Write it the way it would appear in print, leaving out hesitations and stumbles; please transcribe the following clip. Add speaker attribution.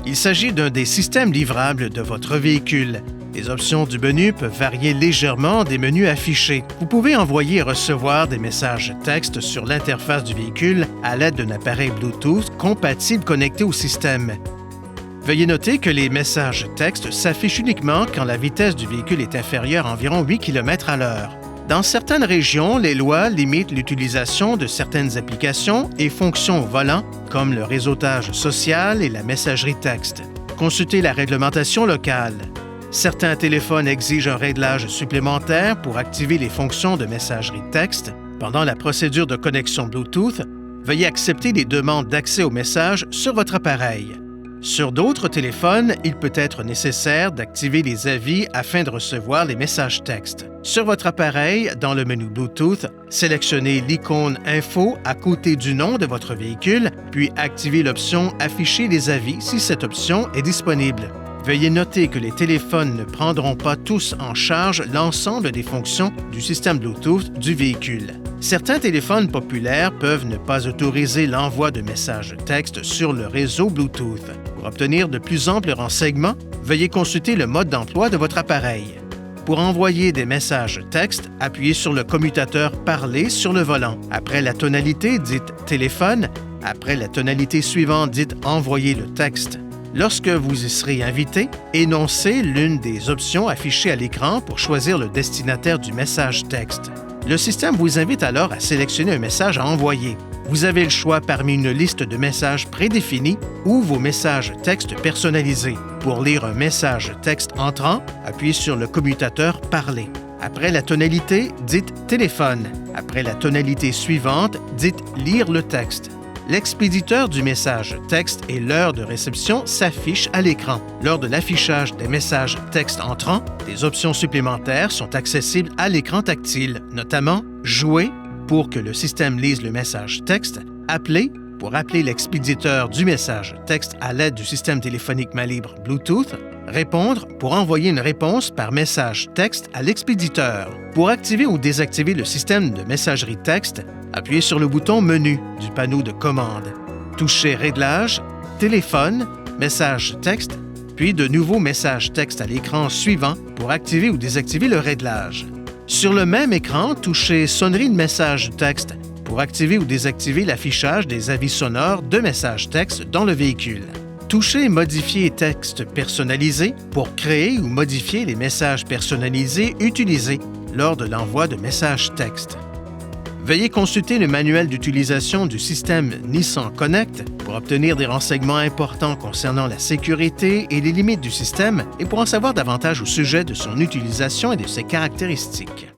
Speaker 1: Il s'agit d'un des systèmes livrables de votre véhicule. Les options du menu peuvent varier légèrement des menus affichés. Vous pouvez envoyer et recevoir des messages texte sur l'interface du véhicule à l'aide d'un appareil Bluetooth compatible connecté au système. Veuillez noter que les messages texte s'affichent uniquement quand la vitesse du véhicule est inférieure à environ 8 km à l'heure. Dans certaines régions, les lois limitent l'utilisation de certaines applications et fonctions au volant, comme le réseautage social et la messagerie texte. Consultez la réglementation locale. Certains téléphones exigent un réglage supplémentaire pour activer les fonctions de messagerie texte. Pendant la procédure de connexion Bluetooth, veuillez accepter les demandes d'accès aux messages sur votre appareil. Sur d'autres téléphones, il peut être nécessaire d'activer les avis afin de recevoir les messages texte. Sur votre appareil, dans le menu Bluetooth, sélectionnez l'icône Info à côté du nom de votre véhicule, puis activez l'option Afficher les avis si cette option est disponible. Veuillez noter que les téléphones ne prendront pas tous en charge l'ensemble des fonctions du système Bluetooth du véhicule. Certains téléphones populaires peuvent ne pas autoriser l'envoi de messages texte sur le réseau Bluetooth. Pour obtenir de plus amples renseignements, veuillez consulter le mode d'emploi de votre appareil. Pour envoyer des messages texte, appuyez sur le commutateur « Parler » sur le volant. Après la tonalité dite « Téléphone », après la tonalité suivante dite « Envoyer le texte ». Lorsque vous y serez invité, énoncez l'une des options affichées à l'écran pour choisir le destinataire du message texte. Le système vous invite alors à sélectionner un message à envoyer. Vous avez le choix parmi une liste de messages prédéfinis ou vos messages texte personnalisés. Pour lire un message texte entrant, appuyez sur le commutateur « Parler ». Après la tonalité, dites « Téléphone ». Après la tonalité suivante, dites « Lire le texte ». L'expéditeur du message texte et l'heure de réception s'affichent à l'écran. Lors de l'affichage des messages texte entrants, des options supplémentaires sont accessibles à l'écran tactile, notamment « Jouer » pour que le système lise le message texte, « Appeler » pour appeler l'expéditeur du message texte à l'aide du système téléphonique main libre Bluetooth, « Répondre » pour envoyer une réponse par message texte à l'expéditeur. Pour activer ou désactiver le système de messagerie texte, appuyez sur le bouton « Menu » du panneau de commande. Touchez « Réglages »,« Téléphone »,« Message texte », puis de nouveaux messages texte à l'écran suivant pour activer ou désactiver le réglage. Sur le même écran, touchez « Sonnerie de message texte » pour activer ou désactiver l'affichage des avis sonores de messages texte dans le véhicule. Touchez « Modifier texte personnalisé » pour créer ou modifier les messages personnalisés utilisés lors de l'envoi de messages texte. Veuillez consulter le manuel d'utilisation du système Nissan Connect pour obtenir des renseignements importants concernant la sécurité et les limites du système et pour en savoir davantage au sujet de son utilisation et de ses caractéristiques.